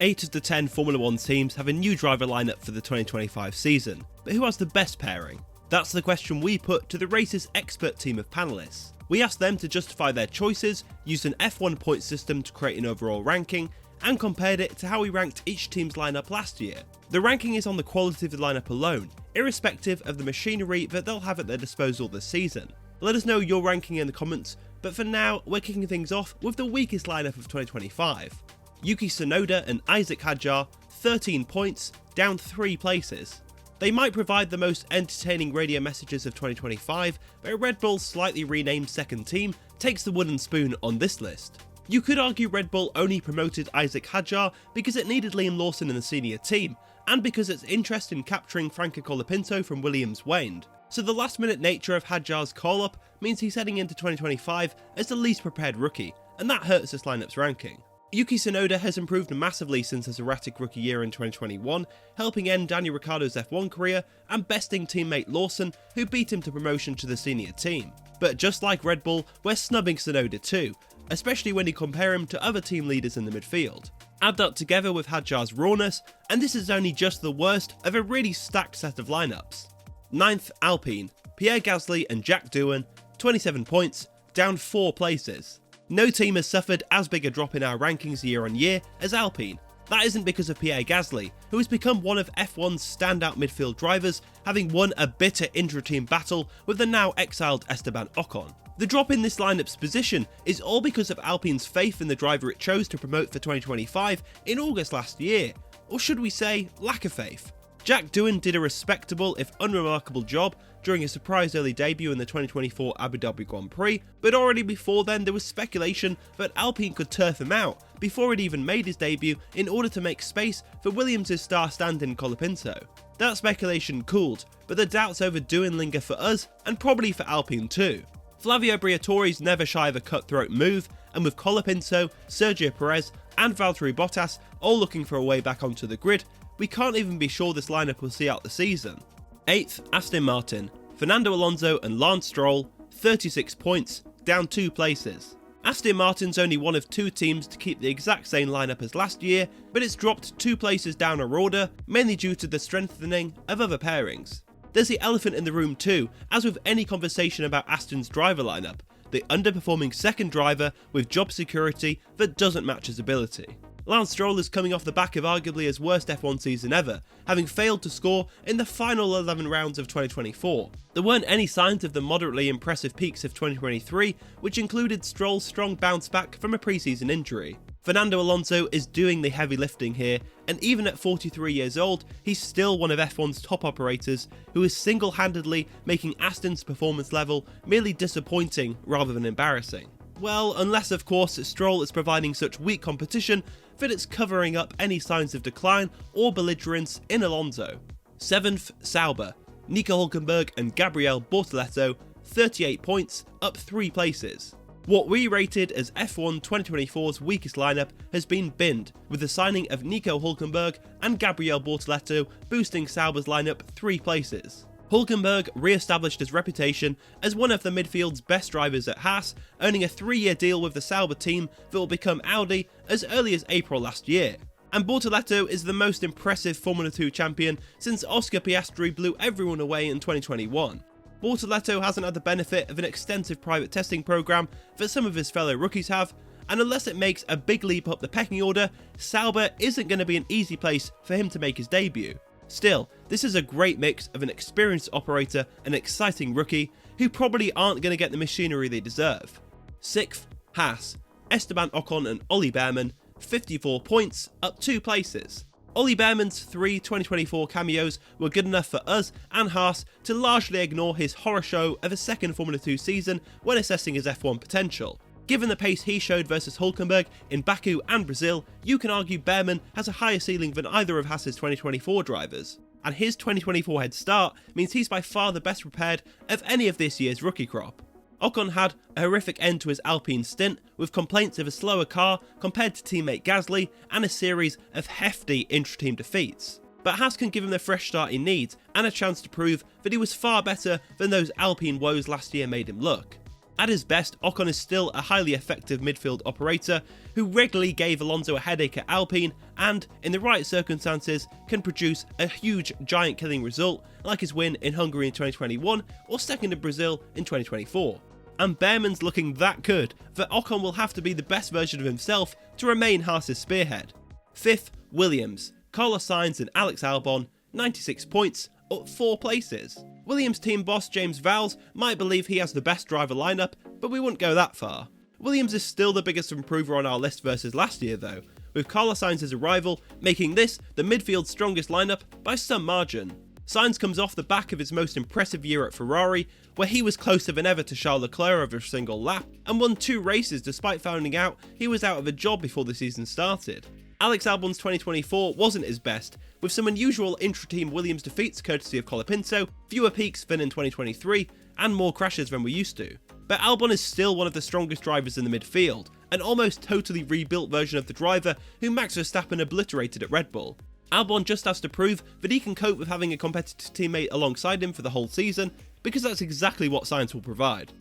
8 of the 10 Formula 1 teams have a new driver lineup for the 2025 season, but who has the best pairing? That's the question we put to the race's expert team of panellists. We asked them to justify their choices, used an F1 point system to create an overall ranking, and compared it to how we ranked each team's lineup last year. The ranking is on the quality of the lineup alone, irrespective of the machinery that they'll have at their disposal this season. Let us know your ranking in the comments, but for now, we're kicking things off with the weakest lineup of 2025. Yuki Tsunoda and Isaac Hadjar, 13 points, down 3 places. They might provide the most entertaining radio messages of 2025, but Red Bull's slightly renamed second team takes the wooden spoon on this list. You could argue Red Bull only promoted Isaac Hadjar because it needed Liam Lawson in the senior team, and because its interest in capturing Franco Colapinto from Williams waned. So the last minute nature of Hadjar's call-up means he's heading into 2025 as the least prepared rookie, and that hurts this lineup's ranking. Yuki Tsunoda has improved massively since his erratic rookie year in 2021, helping end Daniel Ricciardo's F1 career and besting teammate Lawson, who beat him to promotion to the senior team. But just like Red Bull, we're snubbing Tsunoda too, especially when you compare him to other team leaders in the midfield. Add that together with Hadjar's rawness, and this is only just the worst of a really stacked set of lineups. 9th Alpine, Pierre Gasly and Jack Doohan, 27 points, down 4 places. No team has suffered as big a drop in our rankings year on year as Alpine. That isn't because of Pierre Gasly, who has become one of F1's standout midfield drivers, having won a bitter intra-team battle with the now exiled Esteban Ocon. The drop in this lineup's position is all because of Alpine's faith in the driver it chose to promote for 2025 in August last year, or should we say, lack of faith. Jack Doohan did a respectable if unremarkable job during a surprise early debut in the 2024 Abu Dhabi Grand Prix, but already before then there was speculation that Alpine could turf him out before he'd even made his debut in order to make space for Williams' star stand-in Colapinto. That speculation cooled, but the doubts over Doohan linger for us and probably for Alpine too. Flavio Briatore's never shy of a cutthroat move, and with Colapinto, Sergio Perez and Valtteri Bottas all looking for a way back onto the grid, we can't even be sure this lineup will see out the season. 8th Aston Martin, Fernando Alonso and Lance Stroll, 36 points, down 2 places. Aston Martin's only one of 2 teams to keep the exact same lineup as last year, but it's dropped 2 places down our order, mainly due to the strengthening of other pairings. There's the elephant in the room too, as with any conversation about Aston's driver lineup, the underperforming second driver with job security that doesn't match his ability. Lance Stroll is coming off the back of arguably his worst F1 season ever, having failed to score in the final 11 rounds of 2024. There weren't any signs of the moderately impressive peaks of 2023, which included Stroll's strong bounce back from a preseason injury. Fernando Alonso is doing the heavy lifting here, and even at 43 years old, he's still one of F1's top operators, who is single-handedly making Aston's performance level merely disappointing rather than embarrassing. Well, unless of course Stroll is providing such weak competition that it's covering up any signs of decline or belligerence in Alonso. 7th Sauber, Nico Hülkenberg and Gabriel Bortoleto, 38 points, up 3 places. What we rated as F1 2024's weakest lineup has been binned, with the signing of Nico Hülkenberg and Gabriel Bortoleto boosting Sauber's lineup 3 places. Hülkenberg re-established his reputation as one of the midfield's best drivers at Haas, earning a 3-year deal with the Sauber team that will become Audi as early as April last year. And Bortoleto is the most impressive Formula 2 champion since Oscar Piastri blew everyone away in 2021. Bortoleto hasn't had the benefit of an extensive private testing program that some of his fellow rookies have, and unless it makes a big leap up the pecking order, Sauber isn't going to be an easy place for him to make his debut. Still, this is a great mix of an experienced operator and an exciting rookie who probably aren't going to get the machinery they deserve. 6th Haas, Esteban Ocon and Ollie Behrman, 54 points, up 2 places. Ollie Behrman's 3 2024 cameos were good enough for us and Haas to largely ignore his horror show of a second Formula 2 season when assessing his F1 potential. Given the pace he showed versus Hülkenberg in Baku and Brazil, you can argue Behrman has a higher ceiling than either of Haas's 2024 drivers, and his 2024 head start means he's by far the best prepared of any of this year's rookie crop. Ocon had a horrific end to his Alpine stint, with complaints of a slower car compared to teammate Gasly and a series of hefty intra-team defeats. But Haas can give him the fresh start he needs and a chance to prove that he was far better than those Alpine woes last year made him look. At his best, Ocon is still a highly effective midfield operator who regularly gave Alonso a headache at Alpine and, in the right circumstances, can produce a huge giant killing result like his win in Hungary in 2021 or second in Brazil in 2024. And Behrman's looking that good that Ocon will have to be the best version of himself to remain Haas's spearhead. 5th, Williams, Carlos Sainz and Alex Albon, 96 points, up 4 places. Williams team boss James Vowles might believe he has the best driver lineup, but we wouldn't go that far. Williams is still the biggest improver on our list versus last year though, with Carlos Sainz's arrival making this the midfield's strongest lineup by some margin. Sainz comes off the back of his most impressive year at Ferrari, where he was closer than ever to Charles Leclerc over a single lap, and won 2 races despite finding out he was out of a job before the season started. Alex Albon's 2024 wasn't his best, with some unusual intra-team Williams defeats courtesy of Colapinto, fewer peaks than in 2023, and more crashes than we used to. But Albon is still one of the strongest drivers in the midfield, an almost totally rebuilt version of the driver who Max Verstappen obliterated at Red Bull. Albon just has to prove that he can cope with having a competitive teammate alongside him for the whole season, because that's exactly what Sainz will provide.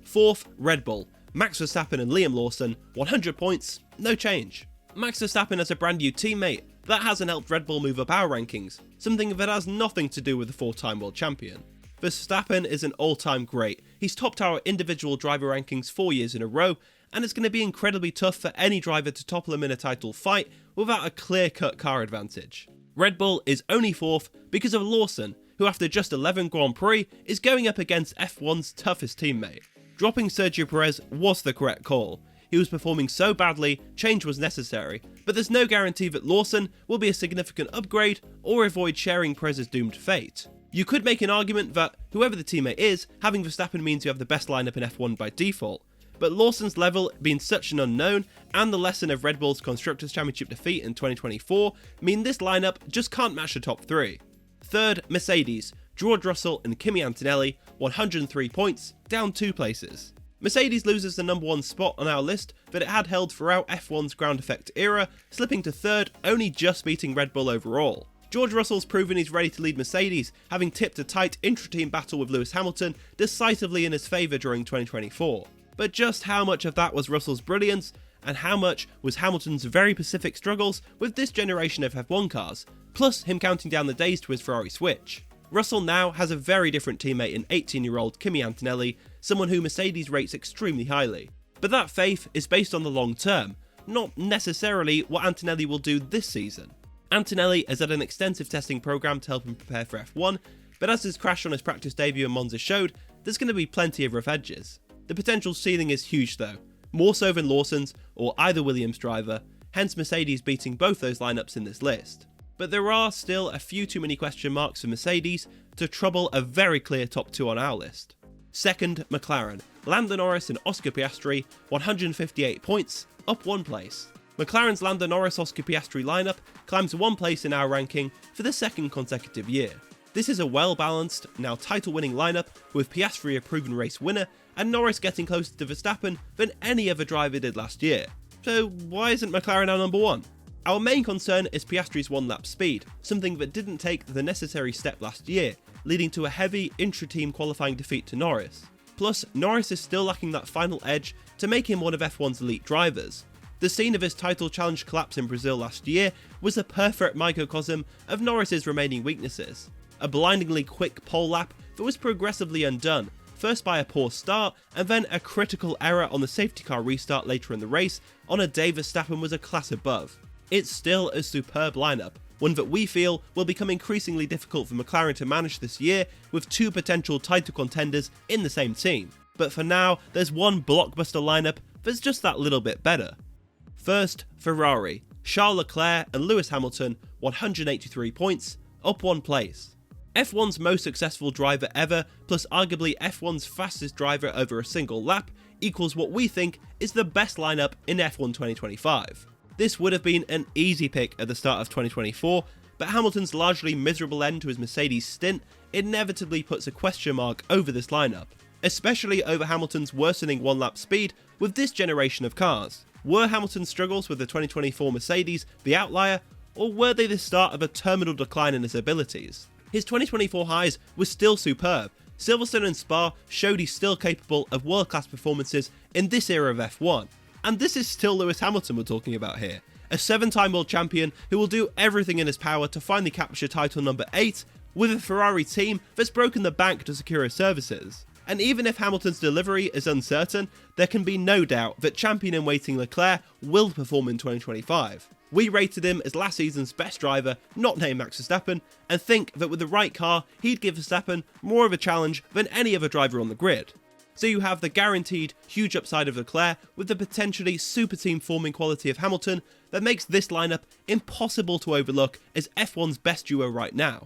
4th, Red Bull, Max Verstappen and Liam Lawson, 100 points, no change. Max Verstappen has a brand new teammate, that hasn't helped Red Bull move up our rankings, something that has nothing to do with the 4-time world champion. Verstappen is an all-time great, he's topped our individual driver rankings 4 years in a row, and it's going to be incredibly tough for any driver to topple him in a title fight without a clear-cut car advantage. Red Bull is only 4th because of Lawson, who after just 11 Grand Prix is going up against F1's toughest teammate. Dropping Sergio Perez was the correct call. He was performing so badly, change was necessary, but there's no guarantee that Lawson will be a significant upgrade or avoid sharing Perez's doomed fate. You could make an argument that, whoever the teammate is, having Verstappen means you have the best lineup in F1 by default, but Lawson's level being such an unknown, and the lesson of Red Bull's Constructors' Championship defeat in 2024, mean this lineup just can't match the top 3. 3rd, Mercedes, George Russell and Kimi Antonelli, 103 points, down 2 places. Mercedes loses the number 1 spot on our list that it had held throughout F1's ground effect era, slipping to 3rd, only just beating Red Bull overall. George Russell's proven he's ready to lead Mercedes, having tipped a tight intra-team battle with Lewis Hamilton decisively in his favour during 2024. But just how much of that was Russell's brilliance, and how much was Hamilton's very specific struggles with this generation of F1 cars, plus him counting down the days to his Ferrari switch? Russell now has a very different teammate in 18-year-old Kimi Antonelli, someone who Mercedes rates extremely highly. But that faith is based on the long term, not necessarily what Antonelli will do this season. Antonelli has had an extensive testing program to help him prepare for F1, but as his crash on his practice debut in Monza showed, there's going to be plenty of rough edges. The potential ceiling is huge though, more so than Lawson's or either Williams driver, hence Mercedes beating both those lineups in this list. But there are still a few too many question marks for Mercedes to trouble a very clear top 2 on our list. 2nd, McLaren, Lando Norris and Oscar Piastri, 158 points, up 1 place. McLaren's Lando Norris-Oscar Piastri lineup climbs 1 place in our ranking for the 2nd consecutive year. This is a well-balanced, now title-winning lineup, with Piastri a proven race winner, and Norris getting closer to Verstappen than any other driver did last year. So why isn't McLaren our number 1? Our main concern is Piastri's 1-lap speed, something that didn't take the necessary step last year, leading to a heavy intra-team qualifying defeat to Norris. Plus, Norris is still lacking that final edge to make him one of F1's elite drivers. The scene of his title challenge collapse in Brazil last year was a perfect microcosm of Norris's remaining weaknesses. A blindingly quick pole lap that was progressively undone, first by a poor start and then a critical error on the safety car restart later in the race on a day Verstappen was a class above. It's still a superb lineup, one that we feel will become increasingly difficult for McLaren to manage this year with 2 potential title contenders in the same team. But for now, there's one blockbuster lineup that's just that little bit better. First, Ferrari, Charles Leclerc and Lewis Hamilton, 183 points, up 1 place. F1's most successful driver ever, plus arguably F1's fastest driver over a single lap, equals what we think is the best lineup in F1 2025. This would have been an easy pick at the start of 2024, but Hamilton's largely miserable end to his Mercedes stint inevitably puts a question mark over this lineup, especially over Hamilton's worsening 1-lap speed with this generation of cars. Were Hamilton's struggles with the 2024 Mercedes the outlier, or were they the start of a terminal decline in his abilities? His 2024 highs were still superb, Silverstone and Spa showed he's still capable of world-class performances in this era of F1. And this is still Lewis Hamilton we're talking about here, a 7-time world champion who will do everything in his power to finally capture title number 8 with a Ferrari team that's broken the bank to secure his services. And even if Hamilton's delivery is uncertain, there can be no doubt that champion-in-waiting Leclerc will perform in 2025. We rated him as last season's best driver, not named Max Verstappen, and think that with the right car, he'd give Verstappen more of a challenge than any other driver on the grid. So you have the guaranteed huge upside of Leclerc with the potentially super team forming quality of Hamilton that makes this lineup impossible to overlook as F1's best duo right now.